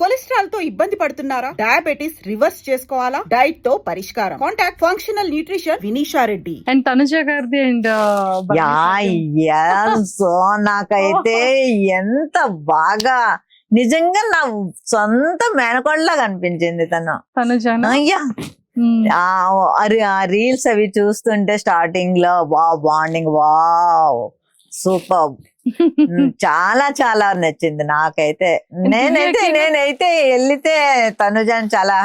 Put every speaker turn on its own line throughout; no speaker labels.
Cholesterol తో ఇబ్బంది పడుతున్నారా? డయాబెటిస్ రివర్స్ చేసుకోవాలా? డైట్ తో పరిష్కారం. Contact functional nutrition Vinisha Reddy
and Tanuja గారిది అండ్
సో నాకైతే ఎంత బాగా నిజంగా నా సొంత మేనకోడలాగా అనిపించింది తను.
తనుజ
అయ్యా ఆ రీల్స్ అవి చూస్తుంటే స్టార్టింగ్ లో బాండింగ్ సూపర్ చాలా చాలా నచ్చింది నాకైతే. నేనైతే వెళ్తే తనుజాని చాలా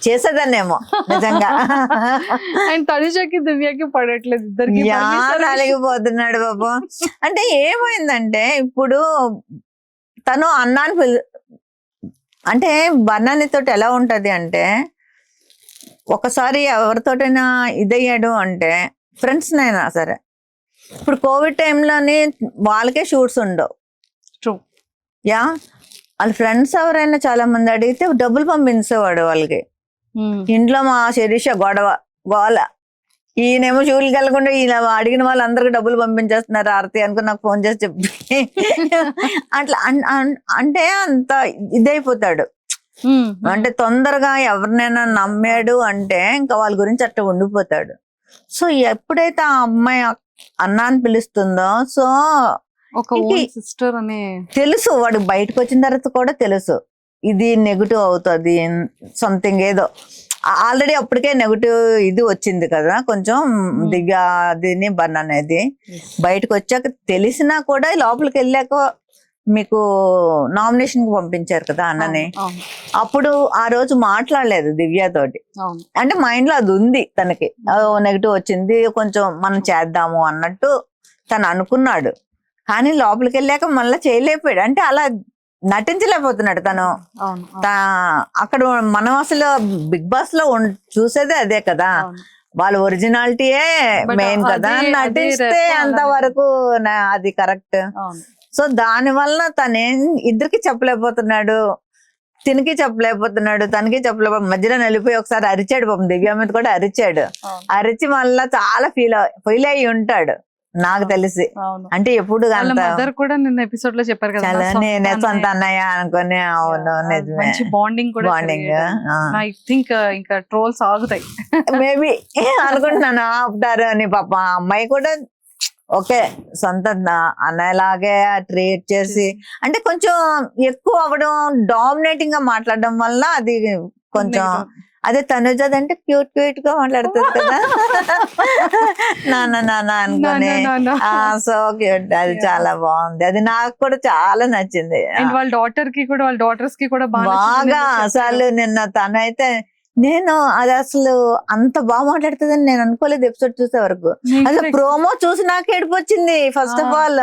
చేసేదాన్నేమో నిజంగా.
అండ్ తనుజకి దివ్యకి పడట్లేదు, ఇద్దరికి
అలిగిపోతున్నాడు బాబు. అంటే ఏమైందంటే ఇప్పుడు తను అన్నాన్ని అంటే బన్నానితో ఎలా ఉంటది అంటే ఒకసారి ఎవరితోటైనా ఇదయ్యాడు అంటే ఫ్రెండ్స్ నైనా సరే, ఇప్పుడు కోవిడ్ టైంలోని వాళ్ళకే షూట్స్ ఉండవు. యా వాళ్ళ ఫ్రెండ్స్ ఎవరైనా చాలా మంది అడిగితే డబ్బులు పంపించేవాడు వాళ్ళకి. ఇంట్లో మా శిరీష గోల ఈయనేమో షూట్కి వెళ్ళకుండా ఇలా అడిగిన వాళ్ళందరికీ డబ్బులు పంపించేస్తున్నారు ఆరతి అనుకుని నాకు ఫోన్ చేసి చెప్పి అట్లా అంటే అంత ఇదైపోతాడు. అంటే తొందరగా ఎవరినైనా నమ్మాడు అంటే ఇంకా వాళ్ళ గురించి అట్లా ఉండిపోతాడు. సో ఎప్పుడైతే ఆ అమ్మాయి అన్నాన్ని పిలుస్తుందో సో
సిస్టర్ అనే
తెలుసు, వాడు బయటకు వచ్చిన తర్వాత కూడా తెలుసు ఇది నెగిటివ్ అవుతుంది సంథింగ్ ఏదో. ఆల్రెడీ అప్పటికే నెగిటివ్ ఇది వచ్చింది కదా కొంచెం దివ్యాదిని బన్ అనేది. బయటకు వచ్చాక తెలిసినా కూడా లోపలికి వెళ్ళాక మీకు నామినేషన్ కి పంపించారు కదా అన్నని. అప్పుడు ఆ రోజు మాట్లాడలేదు దివ్యతోటి. అంటే మైండ్ లో అది ఉంది తనకి, నెగిటివ్ వచ్చింది కొంచెం మనం చేద్దాము అన్నట్టు తను అనుకున్నాడు. కానీ లోపలికి వెళ్ళాక మళ్ళీ చేయలేకపోయాడు. అంటే అలా నటించలేకపోతున్నాడు తను. అక్కడ మనం అసలు బిగ్ బాస్ లో చూసేదే అదే కదా, వాళ్ళ ఒరిజినాలిటీయే మెయిన్ కదా. నటిస్తే అంతవరకు అది కరెక్ట్. సో దాని వలన తనేం ఇద్దరికి చెప్పలేకపోతున్నాడు, తినికి చెప్పలేకపోతున్నాడు, తనకి చెప్పలేకపోతే మధ్యలో నిలిపోయి ఒకసారి అరిచాడు పాపం. దివ్య మీద కూడా అరిచాడు. అరిచి మళ్ళా చాలా ఫీల్ అయ్యి ఉంటాడు నాకు తెలిసి. అంటే ఎప్పుడు
కూడా నిన్న ఎపిసోడ్ లో చెప్పారు కదా
నేనే సొంత అన్నయ్య అనుకుని. అవును నిజమే,
బాండింగ్ ఐ థింక్ ఇంకా ట్రోల్స్ ఆగుతాయి
మేబీ అనుకుంటున్నాను ఆపుతారు అని. పాప అమ్మాయి కూడా ఓకే సొంత అన్నయ్యలాగే ట్రీట్ చేసి అంటే కొంచెం ఎక్కువ అవ్వడం, డామినేటింగ్ గా మాట్లాడడం వల్ల అది కొంచెం. అదే తనుజ అంటే క్యూట్ గా మాట్లాడుతుంది కదా నాన్న అనుకుని. సో క్యూట్, అది చాలా బాగుంది. అది నాకు కూడా చాలా నచ్చింది.
వాళ్ళ డాటర్స్ కి కూడా
బాగా అసలు నిన్న తనైతే నేను అది అసలు అంత బాగా మాట్లాడుతుందని నేను అనుకోలేదు ఎపిసోడ్ చూసే వరకు. అసలు ప్రోమో చూసి నాకు ఏడిపోచ్చింది. ఫస్ట్ ఆఫ్ ఆల్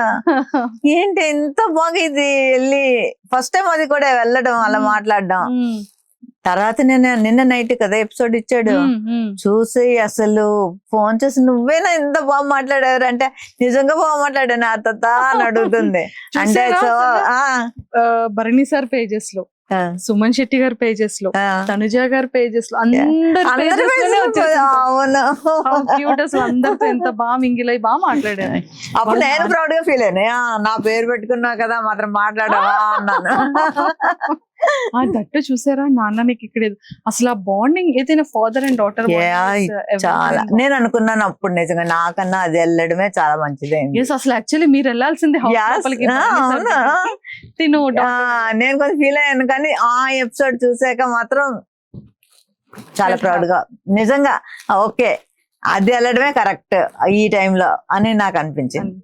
ఏంటి ఎంత బాగా ఇది వెళ్ళి ఫస్ట్ టైం అది కూడా వెళ్ళడం అలా మాట్లాడడం. తర్వాత నిన్న నైట్ కదా ఎపిసోడ్ ఇచ్చాడు, చూసి అసలు ఫోన్ చేసి నువ్వేనా ఎంత బాగా మాట్లాడారు అంటే నిజంగా బాగా మాట్లాడాను అత్త అని అడుగుతుంది. అంటే సో
భరణి సార్ పేజెస్ లో, సుమన్ శెట్టి గారి పేజెస్ లో, తనుజ గారి పేజెస్ లో, అందరితో ఎంత బాగా మింగిలై బాగా మాట్లాడారు.
అప్పుడు నేను ప్రౌడ్ గా ఫీల్ అయినా, నా పేరు పెట్టుకున్నా కదా మాత్రం మాట్లాడవా అన్నాను.
దట్టు చూసారా నాన్న నీకు ఇక్కడ అసలు ఆ బాండింగ్ ఏదైనా ఫాదర్ అండ్ డాటర్
చాలా. నేను అనుకున్నాను అప్పుడు నిజంగా నాకన్నా అది వెళ్ళడమే చాలా మంచిది.
అసలు యాక్చువల్లీ మీరు వెళ్ళాల్సింది.
నేను కొంచెం ఫీల్ అయ్యాను కానీ ఆ ఎపిసోడ్ చూసాక మాత్రం చాలా ప్రౌడ్ గా నిజంగా ఓకే అది వెళ్ళడమే కరెక్ట్ ఈ టైంలో అని నాకు అనిపించింది.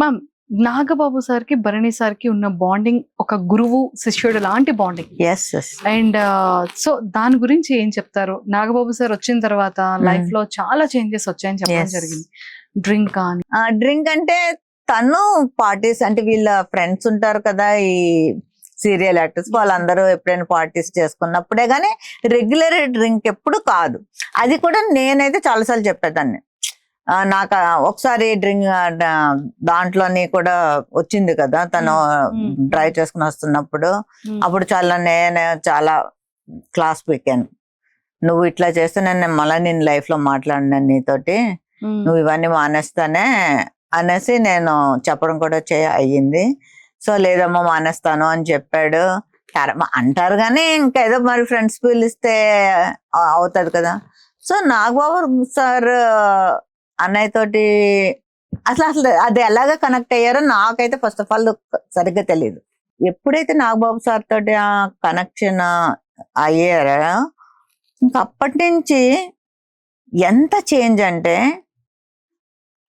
మ్యామ్ నాగబాబు సార్ కి భరణి సార్ కి ఉన్న బాండింగ్ ఒక గురువు శిష్యుడు లాంటి బాండింగ్. అండ్ సో దాని గురించి ఏం చెప్తారు? నాగబాబు సార్ వచ్చిన తర్వాత లైఫ్ లో చాలా చేంజెస్ వచ్చాయని చెప్పడం జరిగింది. డ్రింక్ కానీ
డ్రింక్ అంటే తను పార్టీస్ అంటే వీళ్ళ ఫ్రెండ్స్ ఉంటారు కదా ఈ సీరియల్ యాక్టర్స్, వాళ్ళందరూ ఎప్పుడైనా పార్టీస్ చేసుకున్నప్పుడే గానీ రెగ్యులర్ డ్రింక్ ఎప్పుడు కాదు. అది కూడా నేనైతే చాలాసార్లు చెప్పేదాన్ని. నాకు ఒకసారి డ్రింక్ దాంట్లోని కూడా వచ్చింది కదా తను డ్రైవ్ చేసుకుని వస్తున్నప్పుడు. అప్పుడు నేను చాలా క్లాస్ పీకాను, నువ్వు ఇట్లా చేస్తే నేను మళ్ళీ నేను లైఫ్ లో మాట్లాడినాను నీతోటి, నువ్వు ఇవన్నీ మానేస్తానే అనేసి నేను చెప్పడం కూడా అయ్యింది. సో లేదమ్మా మానేస్తాను అని చెప్పాడు. అంటారు కానీ ఇంకా ఏదో మరి ఫ్రెండ్స్ పిలిస్తే అవుతుంది కదా. సో నాగబాబు సార్ అన్నయ్య తోటి అసలు అది ఎలాగ కనెక్ట్ అయ్యారో నాకైతే ఫస్ట్ ఆఫ్ ఆల్ సరిగ్గా తెలియదు. ఎప్పుడైతే నాగబాబు సార్ తోటి ఆ కనెక్షన్ అయ్యారో ఇంకా అప్పటి నుంచి ఎంత చేంజ్ అంటే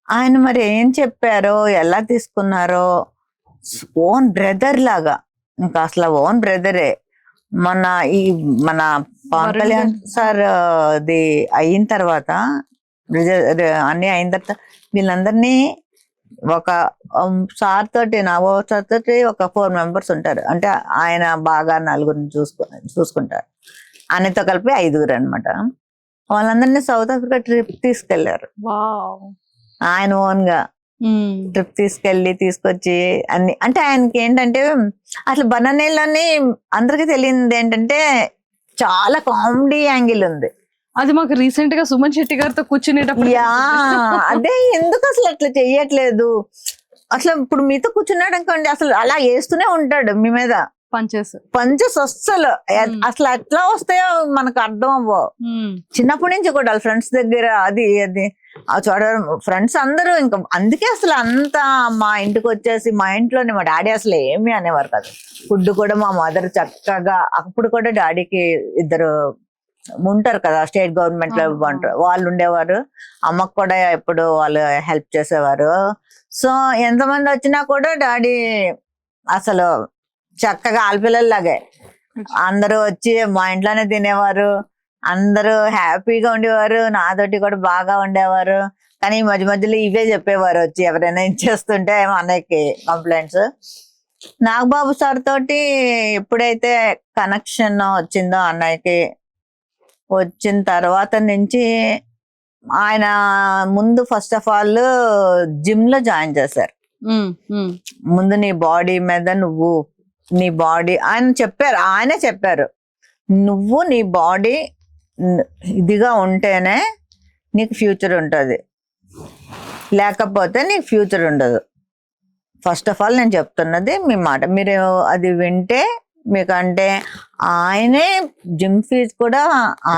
ఆయన మరి ఏం చెప్పారో ఎలా తీసుకున్నారో ఓన్ బ్రదర్ లాగా, ఇంకా అసలు ఓన్ బ్రదరే. మన పవన్ కళ్యాణ్ సార్ అది అయిన తర్వాత అన్ని అయిన తర్వాత వీళ్ళందరినీ ఒక సార్ తోటి నాగబాబు సార్ తోటి ఒక 4 members ఉంటారు. అంటే ఆయన బాగా 4 చూసుకుంటారు. ఆయనతో కలిపి 5 అన్నమాట. వాళ్ళందరినీ సౌత్ ఆఫ్రికా ట్రిప్ తీసుకెళ్లారు ఆయన ఓన్ గా. ట్రిప్ తీసుకొచ్చి అన్ని అంటే ఆయనకి ఏంటంటే అసలు బనానేలని అందరికి తెలియదు ఏంటంటే చాలా కామెడీ యాంగిల్ ఉంది.
అది మాకు రీసెంట్ గా సుమన్ శెట్టి గారితో కూర్చునేటప్పుడు
అదే ఎందుకు అసలు అట్లా చెయ్యట్లేదు. అసలు ఇప్పుడు మీతో కూర్చున్నాడు అనుకోండి అసలు అలా వేస్తూనే ఉంటాడు మీ మీద పంచెస్ అస్సలు అసలు ఎట్లా వస్తాయో మనకు అర్థం అవ్వవు. చిన్నప్పటి నుంచి కూడా ఫ్రెండ్స్ దగ్గర అది చూడడం ఫ్రెండ్స్ అందరూ ఇంకా అందుకే అసలు అంతా మా ఇంటికి వచ్చేసి మా ఇంట్లోనే మా డాడీ అసలు ఏమీ అనేవారు కాదు. ఫుడ్ కూడా మా మదర్ చక్కగా అప్పుడు కూడా డాడీకి 2 ఉంటారు కదా స్టేట్ గవర్నమెంట్ లో వాళ్ళు ఉండేవారు. అమ్మకు కూడా ఎప్పుడు వాళ్ళు హెల్ప్ చేసేవారు. సో ఎంతమంది వచ్చినా కూడా డాడీ అసలు చక్కగా ఆడపిల్లలాగే అందరూ వచ్చి మా ఇంట్లోనే తినేవారు. అందరూ హ్యాపీగా ఉండేవారు. నాతోటి కూడా బాగా ఉండేవారు. కానీ ఈ మధ్యలో ఇవే చెప్పేవారు వచ్చి ఎవరైనా ఇచ్చేస్తుంటే అన్నయ్యకి కంప్లైంట్స్. నాగబాబు సార్ తోటి ఎప్పుడైతే కనెక్షన్ వచ్చిందో అన్నయ్యకి వచ్చిన తర్వాత నుంచి ఆయన ముందు ఫస్ట్ ఆఫ్ ఆల్ జిమ్ లో జాయిన్ చేశారు. ముందు నీ బాడీ మీద నీ బాడీ ఆయనే చెప్పారు నువ్వు నీ బాడీ ఇదిగా ఉంటేనే నీకు ఫ్యూచర్ ఉంటుంది, లేకపోతే నీకు ఫ్యూచర్ ఉండదు. ఫస్ట్ ఆఫ్ ఆల్ నేను చెప్తున్నది మీ మాట మీరు అది వింటే మీకంటే ఆయనే జిమ్ ఫీజు కూడా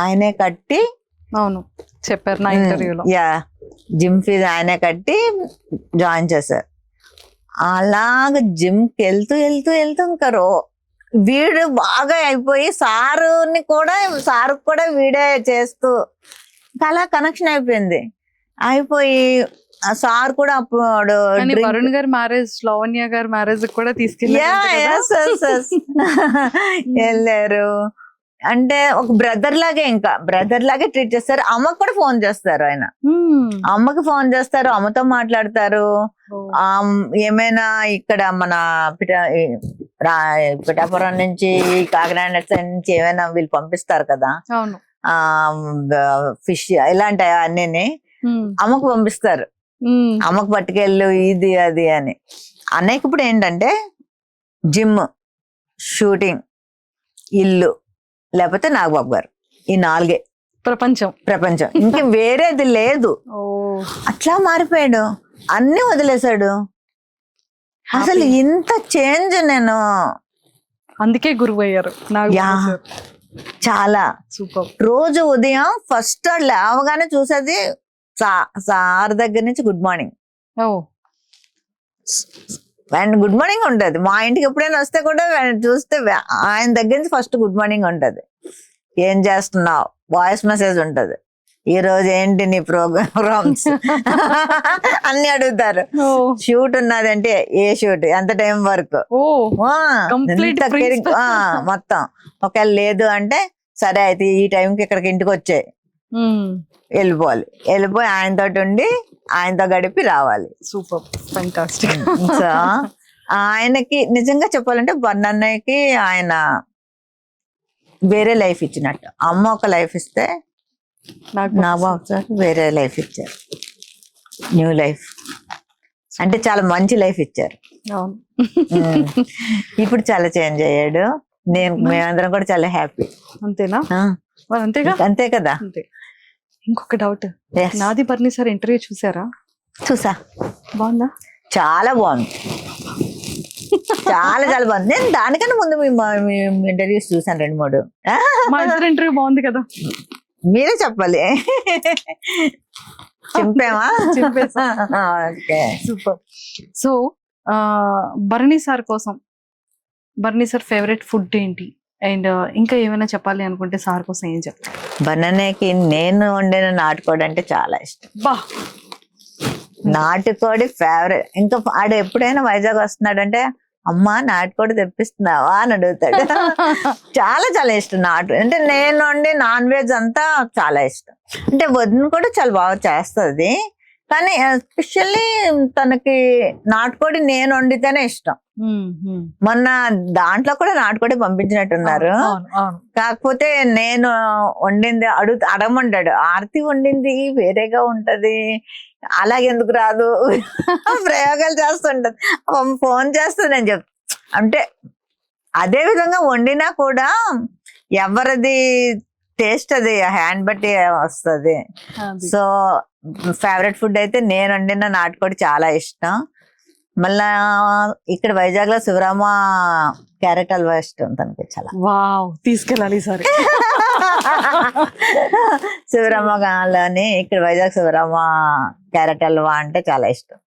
ఆయనే కట్టి
అవును చెప్పారు నా ఇంటర్వ్యూలో.
జిమ్ ఫీజు ఆయనే కట్టి జాయిన్ చేశారు. అలాగ జిమ్కి వెళ్తూ ఇంకా వీడు బాగా అయిపోయి సారు కూడా వీడే చేస్తూ అలా కనెక్షన్ అయిపోయింది. అయిపోయి సార్ కూడా అప్పుడు
వరుణ్ గారి మ్యారేజ్ లావణ్య గారి మ్యారేజ్ కూడా
వెళ్ళారు. అంటే ఒక బ్రదర్ లాగే ట్రీట్ చేస్తారు. అమ్మకు కూడా ఫోన్ చేస్తారు. ఆయన అమ్మకి ఫోన్ చేస్తారు, అమ్మతో మాట్లాడతారు. ఏమైనా ఇక్కడ మన పిఠాపురం నుంచి కాకినాడ నుంచి ఏమైనా వీళ్ళు పంపిస్తారు కదా ఫిష్ ఇలాంటి అన్నీ అమ్మకు పంపిస్తారు. అమ్మకు పట్టుకెళ్ళు ఇది అది అని. అన్నయ్యకి ఇప్పుడు ఏంటంటే జిమ్, షూటింగ్, ఇల్లు, లేకపోతే నాగబాబు గారు, ఈ 4 ప్రపంచం ఇంక వేరేది లేదు. అట్లా మారిపోయాడు, అన్ని వదిలేశాడు. అసలు ఇంత చేంజ్ నేను
అందుకే గురువు అయ్యారు
చాలా సూపర్. రోజు ఉదయం ఫస్ట్ లేవగానే చూసేది సార్ దగ్గర నుంచి good morning and good morning ఉంటది. మా ఇంటికి ఎప్పుడైనా వస్తే కూడా చూస్తే ఆయన దగ్గర నుంచి ఫస్ట్ గుడ్ మార్నింగ్ ఉంటది. ఏం చేస్తున్నావు, వాయిస్ మెసేజ్ ఉంటది. ఈ రోజు ఏంటి నీ ప్రోగ్రామ్స్ అన్ని అడుగుతారు. షూట్ ఉన్నదంటే ఏ షూట్, ఎంత టైం వరకు, మొత్తం. ఒకవేళ లేదు అంటే సరే అయితే ఈ టైంకి ఇక్కడికి ఇంటికి వచ్చాయి వెళ్ళిపోయి ఆయనతో ఉండి ఆయనతో గడిపి రావాలి.
Super, fantastic.
సో ఆయనకి నిజంగా చెప్పాలంటే బన్నన్నయ్యకి ఆయన వేరే లైఫ్ ఇచ్చినట్టు. అమ్మ ఒక లైఫ్ ఇస్తే నాగబాబు సార్ వేరే లైఫ్ ఇచ్చారు, న్యూ లైఫ్. అంటే చాలా మంచి లైఫ్ ఇచ్చారు. ఇప్పుడు చాలా చేంజ్ అయ్యాడు. మేమందరం కూడా చాలా హ్యాపీ.
అంతేనా?
అంతే కదా.
ఇంకొక డౌట్, నాది బర్ని సార్ ఇంటర్వ్యూ చూసా.
బాగుందా? చాలా బాగుంది. చాలా చాలా బాగుంది. నేను దానికన్నా ముందు మీ ఇంటర్వ్యూస్ చూసాను 2-3.
మా ఇద్దరు ఇంటర్వ్యూ బాగుంది కదా.
మీరే చెప్పాలి. చింపేమా?
చింపేసా.
Okay,
super. So Bharani sir కోసం, భరణి సార్ ఫేవరెట్ ఫుడ్ ఏంటి, అండ్ ఇంకా ఏమైనా చెప్పాలి అనుకుంటే సార్ కోసం ఏం చెప్తారు?
బనానాకి నేను వండిన నాటుకోడి అంటే చాలా ఇష్టం.
బా,
నాటుకోడి ఫేవరెట్. ఇంకా ఆడు ఎప్పుడైనా వైజాగ్ వస్తున్నాడంటే అమ్మా నాటుకోడి తెప్పిస్తున్నావా అని అడుగుతాడు. చాలా చాలా ఇష్టం నాటు అంటే. నేను వండి నాన్ వెజ్ అంతా చాలా ఇష్టం. అంటే వదిన కూడా చాలా బాగా చేస్తుంది, కానీ ఎస్పెషల్లీ తనకి నాటుకోడి నేను వండితేనే ఇష్టం. మొన్న దాంట్లో కూడా నాటుకోడి పంపించినట్టున్నారు. కాకపోతే నేను వండింది అడగమంటాడు, ఆర్తి వండింది వేరేగా ఉంటది, అలాగెందుకు రాదు, ప్రయోగాలు చేస్తుంటది. ఫోన్ చేస్తే నేను అంటే అదే విధంగా వండినా కూడా ఎవరిది టేస్ట్ అది హ్యాండ్ బట్టి వస్తుంది. సో ఫేవరెట్ ఫుడ్ అయితే నేను వండిన నాటుకోడి చాలా ఇష్టం. మళ్ళా ఇక్కడ వైజాగ్ లో శివరామ క్యారెట్ హల్వా ఇష్టం తనకి చాలా.
వావ్, తీసుకెళ్ళాలి సరే.
శివరామలోని ఇక్కడ వైజాగ్ శివరామ క్యారెట్ హల్వా అంటే చాలా ఇష్టం.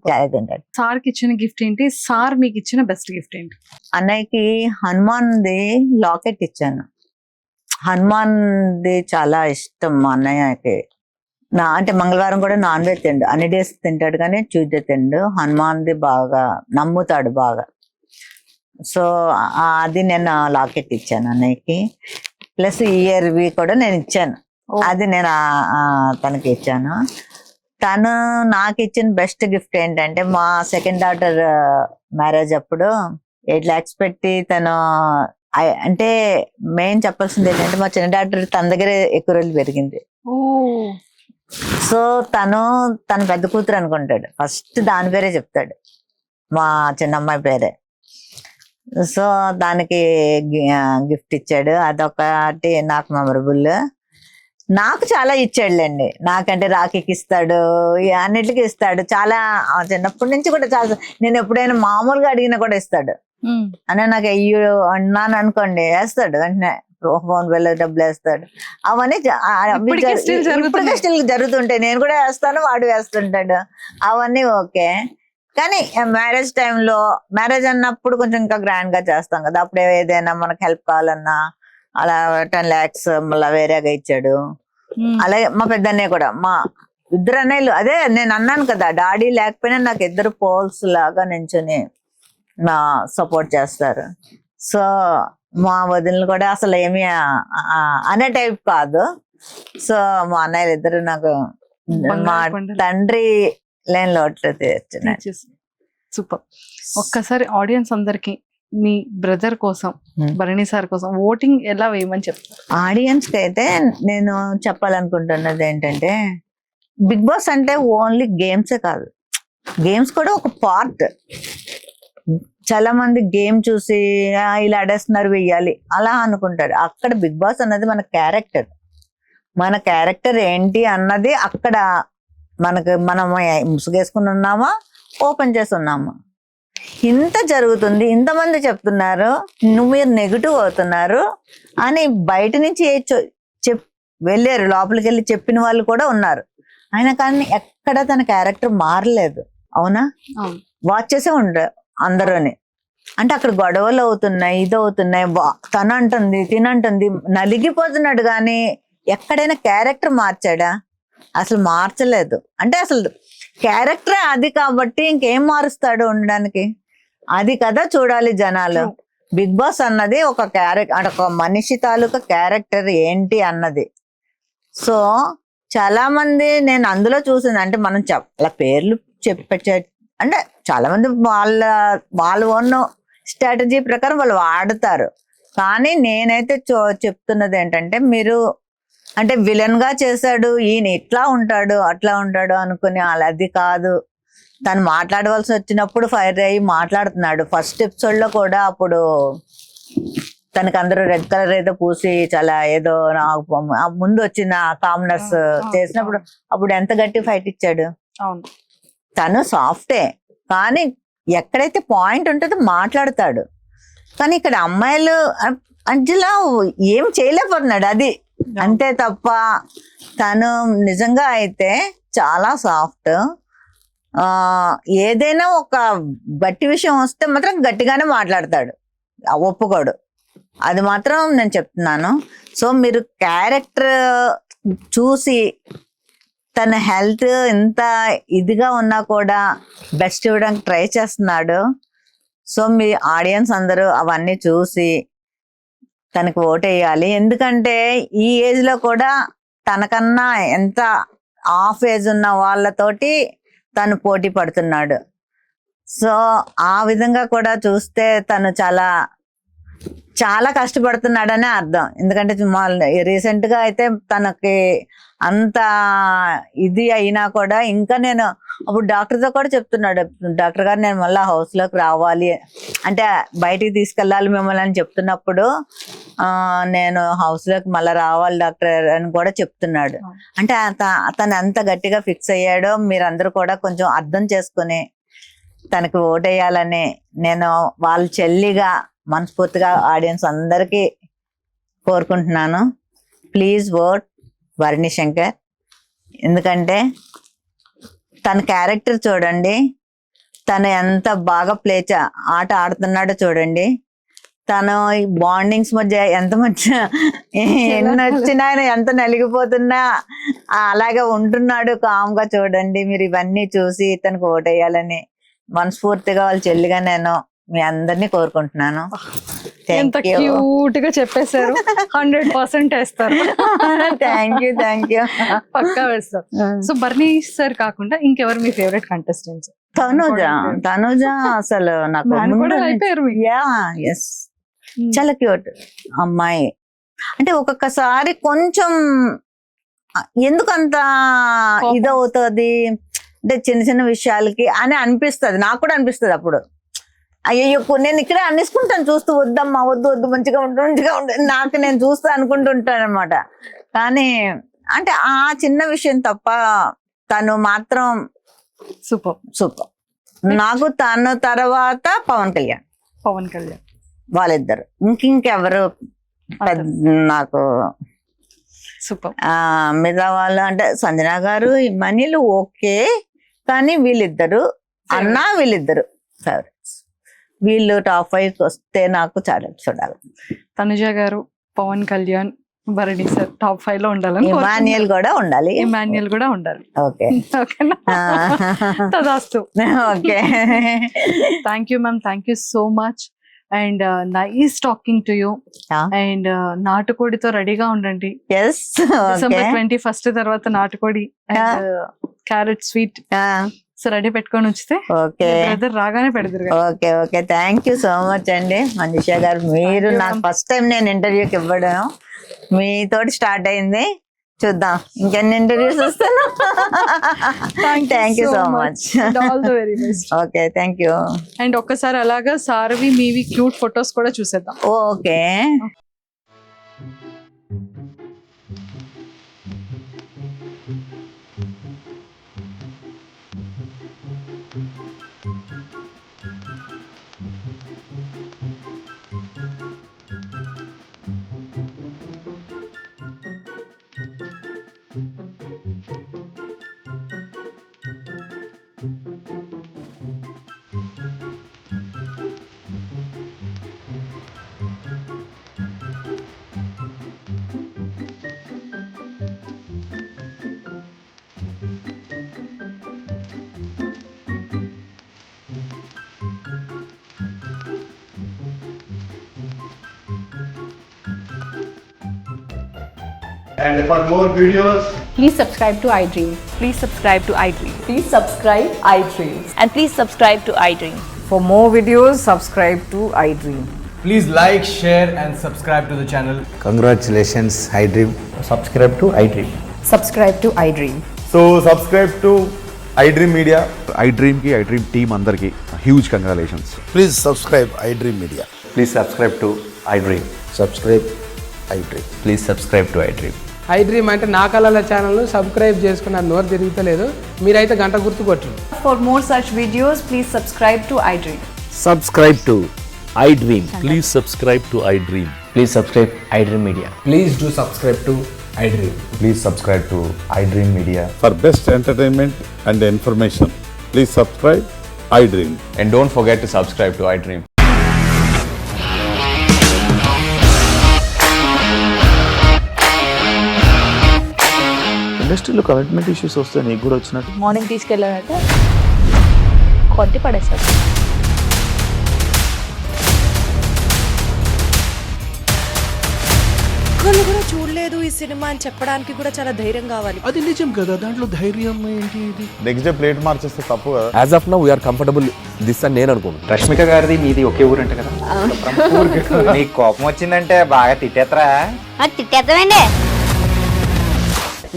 చాలా తింటాడు.
సార్ కి ఇచ్చిన గిఫ్ట్ ఏంటి, సార్ మీకు ఇచ్చిన బెస్ట్ గిఫ్ట్ ఏంటి?
అన్నయ్యకి హనుమాన్ది లాకెట్ ఇచ్చాను. హనుమాన్ది చాలా ఇష్టం మా అన్నయ్యకి. అంటే మంగళవారం కూడా నాన్ వెజ్ తిండు, అన్ని డేస్ తింటాడు కానీ ట్యూస్డే తిండు. హనుమాన్ది బాగా నమ్ముతాడు బాగా. సో అది నేను లాకెట్ ఇచ్చాను అన్నయ్యకి. ప్లస్ ఇయర్వి కూడా నేను ఇచ్చాను, అది నేను తనకి ఇచ్చాను. తను నాకు ఇచ్చిన బెస్ట్ గిఫ్ట్ ఏంటంటే మా సెకండ్ డాటర్ మ్యారేజ్ అప్పుడు 8 lakhs పెట్టి తను, అంటే మెయిన్ చెప్పాల్సింది ఏంటంటే మా చిన్న డాక్టర్ తన దగ్గరే ఎక్కువ రోజులు పెరిగింది. సో తన పెద్ద కూతురు అనుకుంటాడు, ఫస్ట్ దాని పేరే చెప్తాడు, మా చిన్నమ్మాయి పేరే. సో దానికి గిఫ్ట్ ఇచ్చాడు, అదొకటి నాకు మెమరబుల్. నాకు చాలా ఇచ్చాడులేండి, నాకంటే రాఖీకి ఇస్తాడు, అన్నిటికీ ఇస్తాడు. చాలా చిన్నప్పటి నుంచి కూడా చాలా, నేను ఎప్పుడైనా మామూలుగా అడిగినా కూడా ఇస్తాడు. అంటే నాకు అయ్యో అన్నాను అనుకోండి వేస్తాడు, వెంటనే ఫోన్ పేలో డబ్బులు వేస్తాడు. అవన్నీ ఇప్పటికే స్టిల్ జరుగుతుంటాయి. నేను కూడా వేస్తాను, వాడు వేస్తుంటాడు. అవన్నీ ఓకే. కానీ మ్యారేజ్ టైంలో, మ్యారేజ్ అన్నప్పుడు కొంచెం ఇంకా గ్రాండ్ గా చేస్తాం కదా, అప్పుడు ఏదైనా మనకు హెల్ప్ కావాలన్నా అలా 10 lakhs మళ్ళీ వేరేగా ఇచ్చాడు. అలాగే మా పెద్దన్నయ్య కూడా, మా ఇద్దరు అన్నయ్యలు, అదే నేను అన్నాను కదా, డాడీ లేకపోయినా నాకు ఇద్దరు పోల్స్ లాగా నించుని నా సపోర్ట్ చేస్తారు. సో మా వదినలు కూడా అసలు ఏమి అనే టైప్ కాదు. సో మా అన్నయ్యలు ఇద్దరు నాకు మా తండ్రి లేని లోట్లు తీర్చున్నారు.
సూపర్. ఒక్కసారి ఆడియన్స్ అందరికి మీ బ్రదర్ కోసం, భరణి సార్ కోసం ఓటింగ్ ఎలా వేయమని చెప్తారు?
ఆడియన్స్ కి అయితే నేను చెప్పాలనుకుంటున్నది ఏంటంటే, బిగ్ బాస్ అంటే ఓన్లీ గేమ్సే కాదు, గేమ్స్ కూడా ఒక పార్ట్. చాలా మంది గేమ్ చూసి ఇలా ఆడేస్తున్నారు వెయ్యాలి అలా అనుకుంటారు. అక్కడ బిగ్ బాస్ అన్నది మన క్యారెక్టర్ ఏంటి అన్నది అక్కడ మనకు, మనం ముసుగేసుకుని ఉన్నామా ఓపెన్ చేసి ఉన్నామా, ఇంత జరుగుతుంది, ఇంతమంది చెప్తున్నారు, మీరు నెగిటివ్ అవుతున్నారు అని బయట నుంచి వెళ్ళారు, లోపలికి వెళ్ళి చెప్పిన వాళ్ళు కూడా ఉన్నారు. అయినా కానీ ఎక్కడ తన క్యారెక్టర్ మారలేదు. అవునా? వాచ్ చేసే ఉండరు అందరూని. అంటే అక్కడ గొడవలు అవుతున్నాయి, ఇది అవుతున్నాయి, తనంటుంది తినంటుంది, నలిగిపోతున్నాడు. కానీ ఎక్కడైనా క్యారెక్టర్ మార్చాడా? అసలు మార్చలేదు. అంటే అసలు క్యారెక్టరే అది కాబట్టి ఇంకేం మారుస్తాడు ఉండడానికి? అది కదా చూడాలి జనాలు. బిగ్ బాస్ అన్నది ఒక క్యారెక్టర్, ఒక మనిషి తాలూకా క్యారెక్టర్ ఏంటి అన్నది. సో చాలా మంది నేను అందులో చూసింది, అంటే మనం అలా పేర్లు అంటే చాలా మంది వాళ్ళ ఓన్ స్ట్రాటజీ ప్రకారం వాళ్ళు వాడతారు. కానీ నేనైతే చెప్తున్నది ఏంటంటే, మీరు అంటే విలన్ గా చేశాడు, ఈయన ఇట్లా ఉంటాడు అట్లా ఉంటాడు అనుకుని అది కాదు. తను మాట్లాడవలసి వచ్చినప్పుడు ఫైర్ అయ్యి మాట్లాడుతున్నాడు. ఫస్ట్ ఎపిసోడ్ లో కూడా అప్పుడు తనకి అందరూ రెడ్ కలర్ ఏదో పూసి చాలా ఏదో ముందు వచ్చిన కామనర్స్ చేసినప్పుడు అప్పుడు ఎంత గట్టి ఫైట్ ఇచ్చాడు. తను సాఫ్టే, కానీ ఎక్కడైతే పాయింట్ ఉంటుందో మాట్లాడతాడు. కానీ ఇక్కడ అమ్మాయిలు అంజలా ఏం చేయలేకపోతున్నాడు, అది అంతే తప్ప. తను నిజంగా అయితే చాలా సాఫ్ట్. ఏదైనా ఒక గట్టి విషయం వస్తే మాత్రం గట్టిగానే మాట్లాడతాడు, ఒప్పుకోడు. అది మాత్రం నేను చెప్తున్నాను. సో మీరు క్యారెక్టర్ చూసి తన హెల్త్ ఎంత ఇదిగా ఉన్నా కూడా బెస్ట్ ఇవ్వడానికి ట్రై చేస్తున్నాడు. సో మీ ఆడియన్స్ అందరూ అవన్నీ చూసి తనకు ఓటేయాలి. ఎందుకంటే ఈ ఏజ్ లో కూడా తనకన్నా ఎంత హాఫ్ ఏజ్ ఉన్న వాళ్ళతోటి తను పోటీ పడుతున్నాడు. సో ఆ విధంగా కూడా చూస్తే తను చాలా చాలా కష్టపడుతున్నాడనే అర్థం. ఎందుకంటే రీసెంట్ గా అయితే తనకి అంత ఇది అయినా కూడా ఇంకా నేను అప్పుడు డాక్టర్తో కూడా చెప్తున్నాడు, డాక్టర్ గారు నేను మళ్ళీ హౌస్ లోకి రావాలి అంటే బయటికి తీసుకెళ్ళాలి మిమ్మల్ని అని చెప్తున్నప్పుడు నేను హౌస్ లోకి మళ్ళీ రావాలి డాక్టర్ అని కూడా చెప్తున్నాడు. అంటే తను ఎంత గట్టిగా ఫిక్స్ అయ్యాడో మీరందరూ కూడా కొంచెం అర్థం చేసుకుని తనకి ఓటేయాలని నేను వాళ్ళ చెల్లిగా మనస్ఫూర్తిగా ఆడియన్స్ అందరికీ కోరుకుంటున్నాను. Please vote Bharani Shankar. ఎందుకంటే తన క్యారెక్టర్ చూడండి, తను ఎంత బాగా ఆట ఆడుతున్నాడో చూడండి. తను ఈ బాండింగ్స్ మధ్య ఎంత ఎన్ని వచ్చినా ఎంత నలిగిపోతున్నా అలాగే ఉంటున్నాడు కామ్గా. చూడండి మీరు ఇవన్నీ చూసి తనకు ఓటేయాలని మనస్ఫూర్తిగా వాళ్ళ చెల్లిగా నేను మీ అందరినీ కోరుకుంటున్నాను.
ఎంత క్యూట్ గా చెప్పేశారు. 100% వేస్తారు.
థ్యాంక్ యూ
పక్కా వేస్తారు. సో బర్నీ సార్ కాకుండా ఇంకెవరు మీ ఫేవరెట్ కంటెస్టెంట్స్?
తనుజ అసలు నాకు చాలా క్యూట్ అమ్మాయి. అంటే ఒక్కొక్కసారి కొంచెం ఎందుకంత ఇదవుతుంది అంటే చిన్న చిన్న విషయాలకి అని అనిపిస్తుంది, నాకు కూడా అనిపిస్తుంది అప్పుడు. అయ్యో నేను ఇక్కడే అనేసుకుంటాను చూస్తూ, వద్దమ్మా వద్దు మంచిగా ఉంటుంది నాకు నేను చూస్తూ అనుకుంటుంటాను అనమాట. కానీ అంటే ఆ చిన్న విషయం తప్ప తను మాత్రం సూపర్. నాకు తను తర్వాత పవన్ కళ్యాణ్ వాళ్ళిద్దరు, ఇంకెవరు నాకు
సూపర్.
మిగతా వాళ్ళు అంటే సంజన గారు ఇమాన్యుల్ ఓకే, కానీ వీళ్ళిద్దరు వీళ్ళిద్దరు ఫేవరెట్స్. వీళ్ళు టాప్ 5 వస్తే నాకు చాలా చూడాలి.
తనుజ గారు, పవన్ కళ్యాణ్, భరణి సార్ టాప్ 5 లో ఉండాలని.
ఇమాన్యుల్ కూడా ఉండాలి. ఓకే
తదాస్తు.
Okay
thank you ma'am, thank you so much and nice talking to you. And నాటుకోడితో రెడీగా ఉండండి. December 21 తర్వాత నాటుకోడి అండ్ క్యారెట్ స్వీట్ రెడీ పెట్టుకొని ఉంచితే బ్రదర్ రాగానే పెడతారు.
Okay thank you so much అండి మనీషా గారు. మీరు నాకు ఫస్ట్ టైం నేను ఇంటర్వ్యూకి ఇవ్వడం మీతోటి స్టార్ట్ అయింది. చూద్దాం ఇంకెన్ని ఇంటర్వ్యూస్ వస్తాను. Thank you so much.
All the very best.
Okay thank you.
And ఒక్కసారి అలాగా సార్వి మీవి క్యూట్ ఫొటోస్ కూడా చూసేద్దాం.
Okay
And for more videos,
please subscribe to iDream.
Please subscribe to iDream.
Please subscribe iDream.
And please subscribe to iDream.
For more videos, subscribe to iDream.
Please like, share and subscribe to the channel.
Congratulations, iDream.
Subscribe to iDream.
Subscribe to iDream.
So subscribe to iDream Media.
iDream team andarki huge congratulations.
Please subscribe iDream Media.
Please subscribe to iDream.
Subscribe iDream.
Please subscribe to iDream.
I dream అంటే నా కళల ఛానల్ను subscribe చేసుకున్న నోరు తిరుగుతలేదు. మీరైతే గంట గుర్తు కొట్టండి.
For more such videos, please subscribe to iDream.
Subscribe to iDream. Please subscribe to iDream.
Please subscribe iDream Media.
Please do subscribe to iDream.
Please subscribe to iDream Media.
For best entertainment and information, please subscribe iDream.
And don't forget to subscribe to iDream.
ఇండస్ట్రీలో commitment issues వస్తే నీకు కూడా వచ్చినట్టు
morning తీసుకెళ్ళారంటే కొట్టి పడేస్తారు.
ఒక్కళ్ళు కూడా చూడలేదు ఈ సినిమా అని చెప్పడానికి కూడా చాలా ధైర్యం కావాలి.
అది నిజం కదా, దాంట్లో ధైర్యం ఏంటి ఇది?
నెక్స్ట్ డే ప్లేట్ మార్చేస్తే తప్పు కదా.
As of now we are comfortable this అని నేను అనుకుంటున్నాను.
రష్మిక గారిది మీది ఒకే ఊరు అంట కదా?
నీకు కోపం వచ్చిందంటే బాగా తిట్టేత్తరా?
తిట్టేద్దామండి.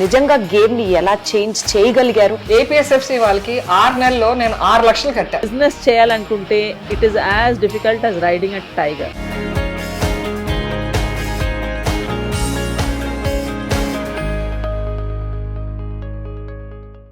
నిజంగా గేమ్ ని ఎలా చేంజ్ చేయగలిగారు?
ఏపీఎస్ఎఫ్సి వాళ్ళకి 6 నెలల్లో నేను 6 లక్షలు కట్టా.
బిజినెస్ చేయాలనుకుంటే it is as difficult as riding a tiger.